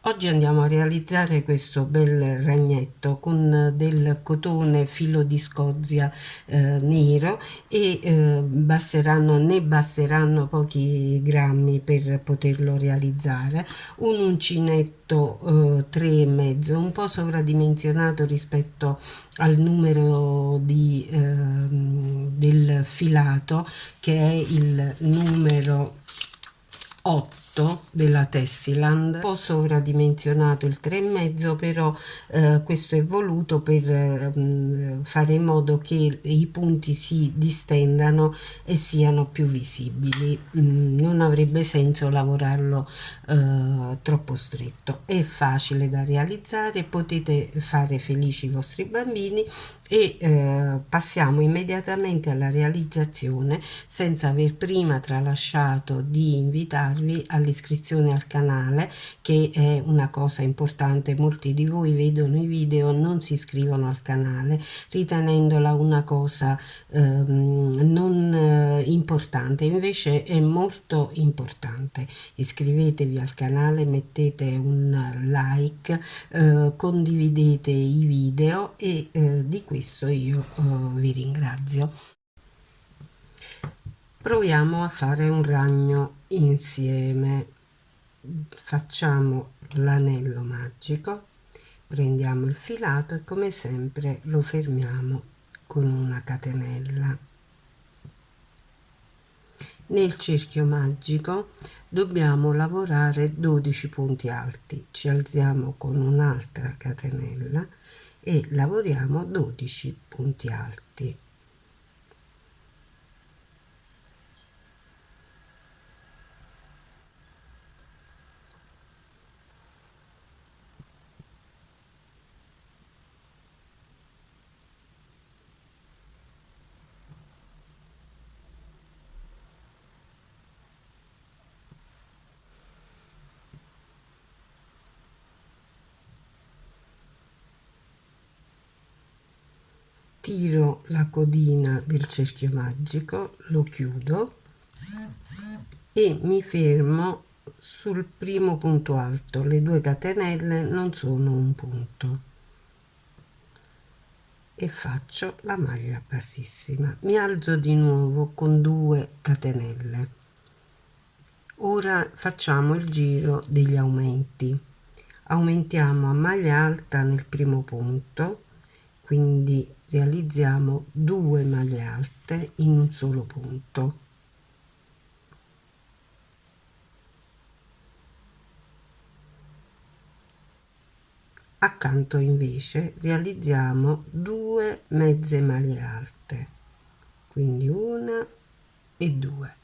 Oggi andiamo a realizzare questo bel ragnetto con del cotone filo di Scozia nero e ne basteranno pochi grammi per poterlo realizzare. Un uncinetto 3,5, un po' sovradimensionato rispetto al numero del filato, che è il numero 8 della Tessiland, un po' sovradimensionato il 3,5, però questo è voluto per fare in modo che i punti si distendano e siano più visibili. Non avrebbe senso lavorarlo troppo stretto. È facile da realizzare, potete fare felici i vostri bambini e passiamo immediatamente alla realizzazione, senza aver prima tralasciato di invitarvi all'iscrizione al canale, che è una cosa importante. Molti di voi vedono i video, non si iscrivono al canale ritenendola una cosa non importante, invece è molto importante. Iscrivetevi al canale, mettete un like, condividete i video e di questo io vi ringrazio. Proviamo a fare un ragno insieme. Facciamo l'anello magico, prendiamo il filato e come sempre lo fermiamo con una catenella. Nel cerchio magico dobbiamo lavorare 12 punti alti, ci alziamo con un'altra catenella e lavoriamo 12 punti alti. Tiro la codina del cerchio magico, lo chiudo e mi fermo sul primo punto alto. Le 2 catenelle non sono un punto e faccio la maglia bassissima. Mi alzo di nuovo con 2 catenelle. Ora facciamo il giro degli aumenti. Aumentiamo a maglia alta nel primo punto, quindi realizziamo 2 maglie alte in un solo punto. Accanto invece realizziamo 2 mezze maglie alte, quindi una e 2.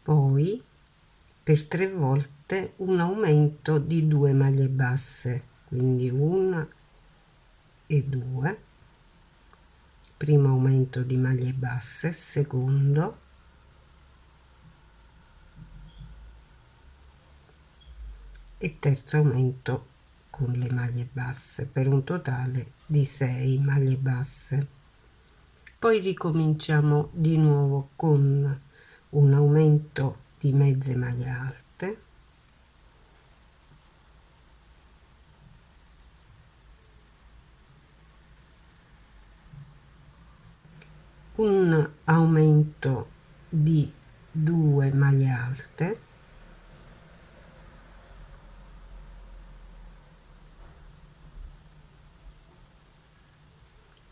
Poi per 3 volte un aumento di 2 maglie basse, quindi una e 2, primo aumento di maglie basse, secondo, e terzo aumento con le maglie basse, per un totale di 6 maglie basse. Poi ricominciamo di nuovo con un aumento di mezze maglie alte, un aumento di 2 maglie alte,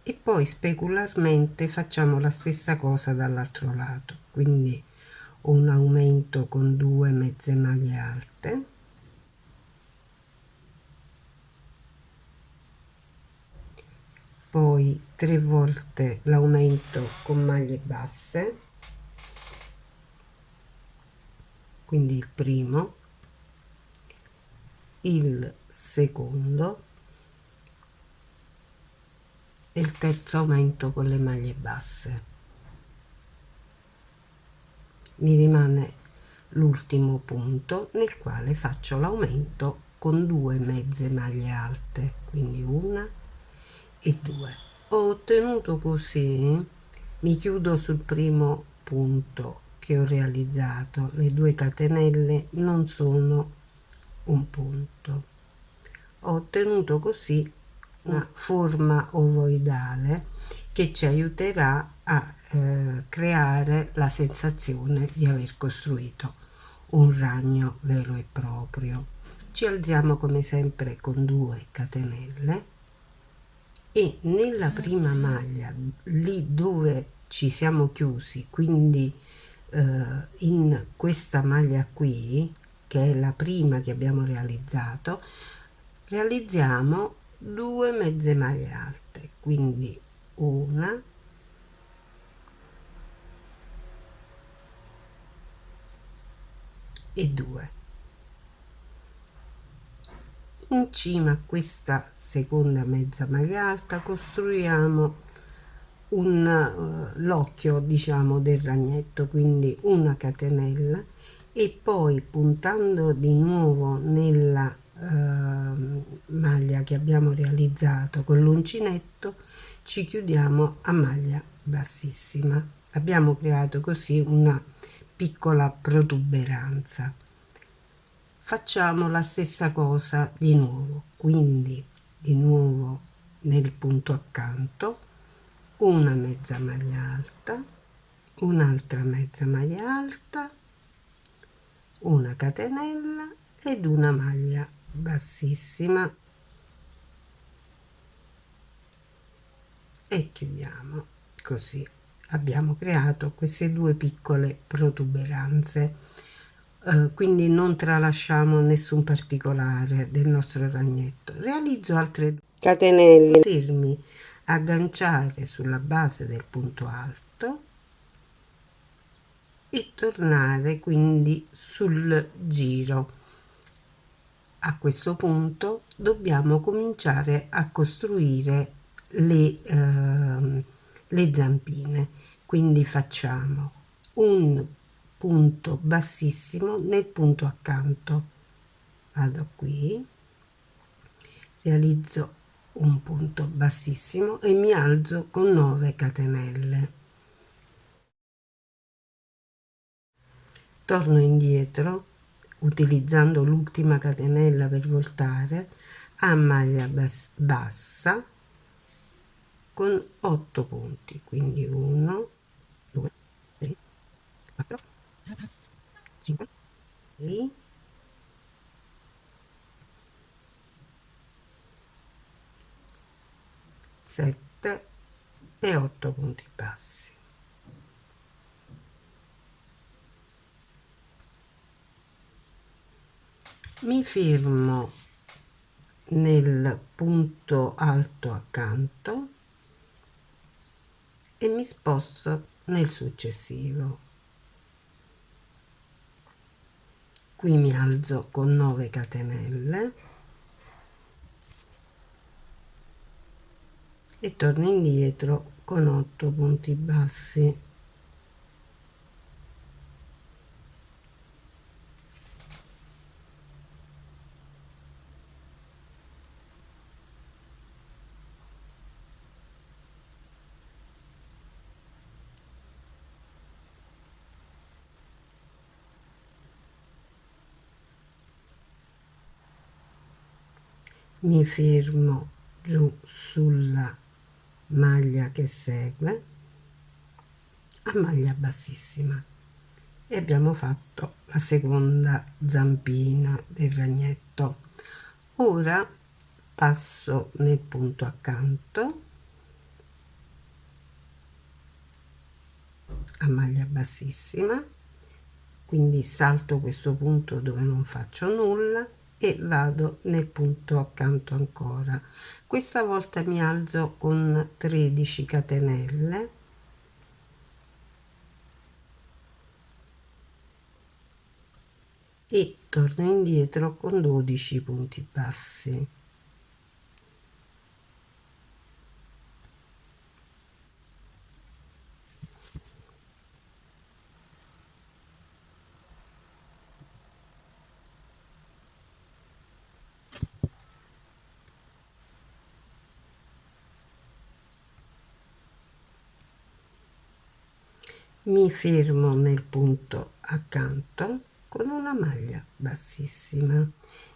e poi specularmente facciamo la stessa cosa dall'altro lato, quindi un aumento con 2 mezze maglie alte, poi 3 volte l'aumento con maglie basse, quindi il primo, il secondo e il terzo aumento con le maglie basse. Mi rimane l'ultimo punto nel quale faccio l'aumento con 2 mezze maglie alte, quindi una e 2. Ho ottenuto così, mi chiudo sul primo punto che ho realizzato, le 2 catenelle non sono un punto. Ho ottenuto così una forma ovoidale che ci aiuterà a creare la sensazione di aver costruito un ragno vero e proprio. Ci alziamo come sempre con 2 catenelle e nella prima maglia, lì dove ci siamo chiusi, quindi in questa maglia qui, che è la prima che abbiamo realizzato, realizziamo 2 mezze maglie alte, quindi una e 2. In cima a questa seconda mezza maglia alta costruiamo l'occhio, diciamo, del ragnetto, quindi una catenella, e poi puntando di nuovo nella maglia che abbiamo realizzato con l'uncinetto ci chiudiamo a maglia bassissima. Abbiamo creato così una piccola protuberanza. Facciamo la stessa cosa di nuovo, quindi di nuovo nel punto accanto una mezza maglia alta, un'altra mezza maglia alta, una catenella ed una maglia bassissima e chiudiamo. Così abbiamo creato queste 2 piccole protuberanze. Quindi non tralasciamo nessun particolare del nostro ragnetto. Realizzo altre catenelle, potermi agganciare sulla base del punto alto e tornare quindi sul giro. A questo punto dobbiamo cominciare a costruire le zampine, quindi facciamo un punto bassissimo nel punto accanto, vado qui, realizzo un punto bassissimo e mi alzo con 9 catenelle, torno indietro utilizzando l'ultima catenella per voltare a maglia bassa con 8 punti, quindi 1 2 3 4 5 6 7 e 8 punti bassi. Mi fermo nel punto alto accanto e mi sposto nel successivo. Qui mi alzo con 9 catenelle e torno indietro con 8 punti bassi. Mi fermo giù sulla maglia che segue a maglia bassissima e abbiamo fatto la seconda zampina del ragnetto. Ora passo nel punto accanto a maglia bassissima, quindi salto questo punto dove non faccio nulla e vado nel punto accanto ancora. Questa volta mi alzo con 13 catenelle e torno indietro con 12 punti bassi. mi fermo nel punto accanto con una maglia bassissima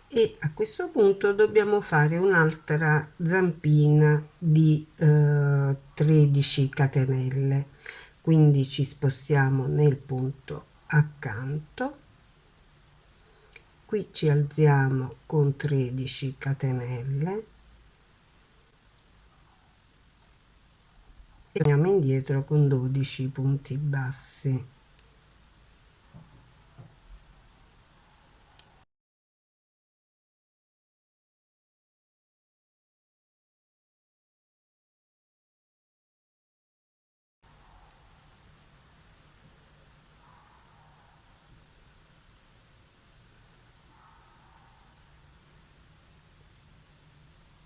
e a questo punto dobbiamo fare un'altra zampina di 13 catenelle, quindi ci spostiamo nel punto accanto, qui ci alziamo con 13 catenelle e torniamo indietro con 12 punti bassi.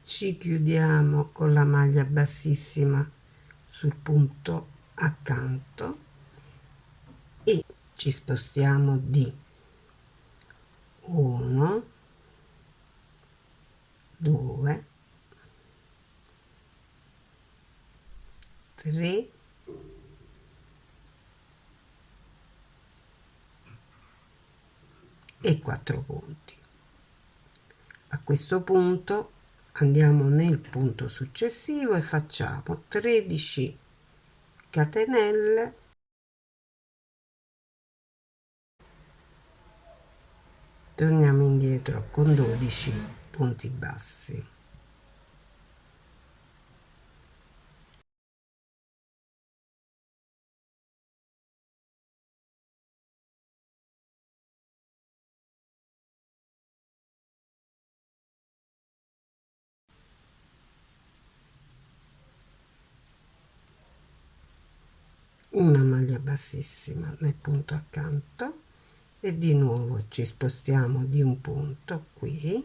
Ci chiudiamo con la maglia bassissima sul punto accanto e ci spostiamo di 1, 2, 3 e 4 punti. A questo punto andiamo nel punto successivo e facciamo 13 catenelle, torniamo indietro con 12 punti bassi. Una maglia bassissima nel punto accanto e di nuovo ci spostiamo di un punto qui,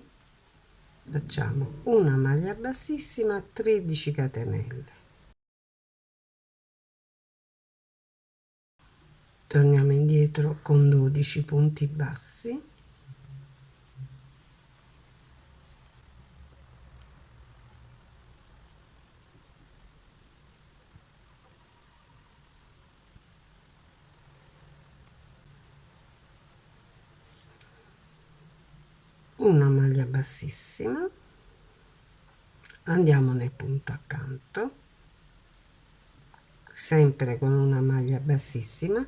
facciamo una maglia bassissima, 13 catenelle, torniamo indietro con 12 punti bassi, una maglia bassissima, andiamo nel punto accanto, sempre con una maglia bassissima,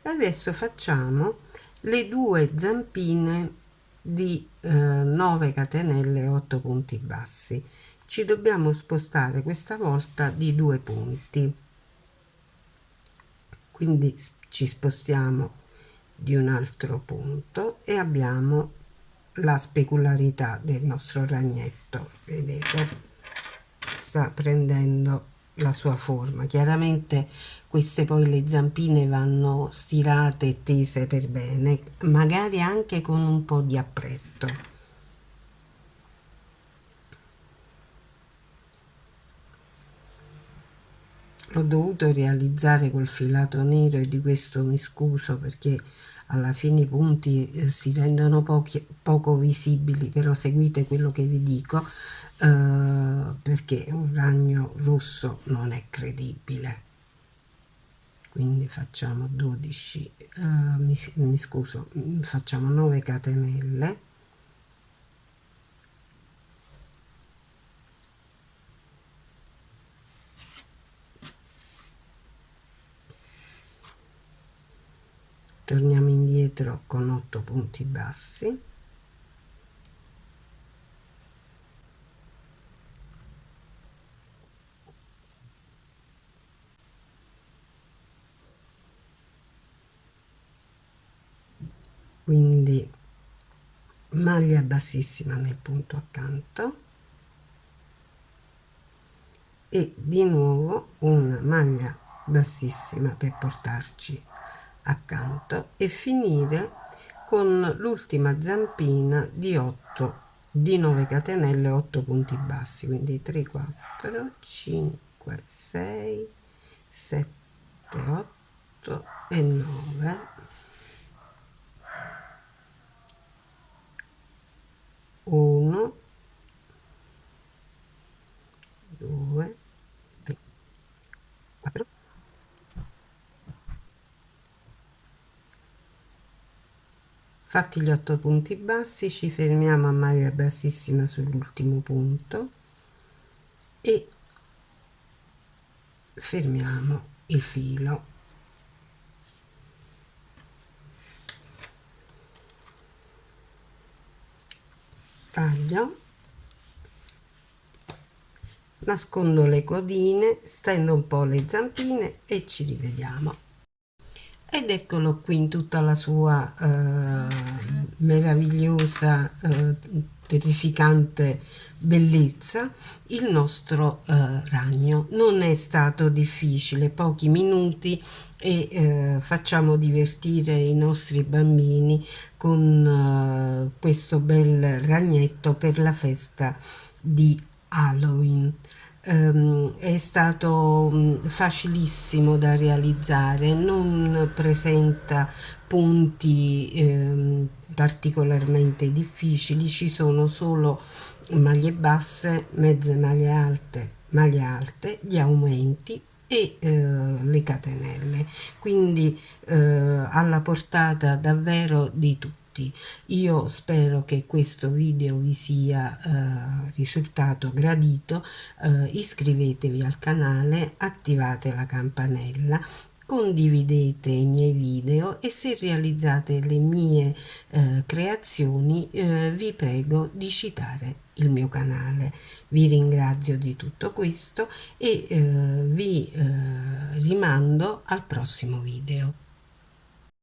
e adesso facciamo le due zampine di 9 catenelle e 8 punti bassi. Ci dobbiamo spostare questa volta di 2 punti, quindi ci spostiamo di un altro punto e abbiamo la specularità del nostro ragnetto, vedete, sta prendendo la sua forma. Chiaramente queste poi le zampine vanno stirate e tese per bene, magari anche con un po' di appretto. L'ho dovuto realizzare col filato nero e di questo mi scuso, perché alla fine i punti si rendono poco visibili, però seguite quello che vi dico, perché un ragno rosso non è credibile. Quindi facciamo 12, mi scuso, facciamo 9 catenelle, torniamo indietro con 8 punti bassi, quindi maglia bassissima nel punto accanto e di nuovo una maglia bassissima per portarci accanto e finire con l'ultima zampina di 8 di 9 catenelle 8 punti bassi, quindi 3 4 5 6 7 8 e 9, 1 2 3 4 Fatti gli 8 punti bassi, ci fermiamo a maglia bassissima sull'ultimo punto e fermiamo il filo. Taglio, nascondo le codine, stendo un po' le zampine e ci rivediamo. Ed eccolo qui in tutta la sua meravigliosa, terrificante bellezza, il nostro ragno. Non è stato difficile, pochi minuti e facciamo divertire i nostri bambini con questo bel ragnetto per la festa di Halloween. È stato facilissimo da realizzare, non presenta punti particolarmente difficili, ci sono solo maglie basse, mezze maglie alte, gli aumenti e le catenelle, quindi alla portata davvero di tutti. Io spero che questo video vi sia risultato gradito. Iscrivetevi al canale, attivate la campanella, condividete i miei video e se realizzate le mie creazioni vi prego di citare il mio canale. Vi ringrazio di tutto questo e vi rimando al prossimo video.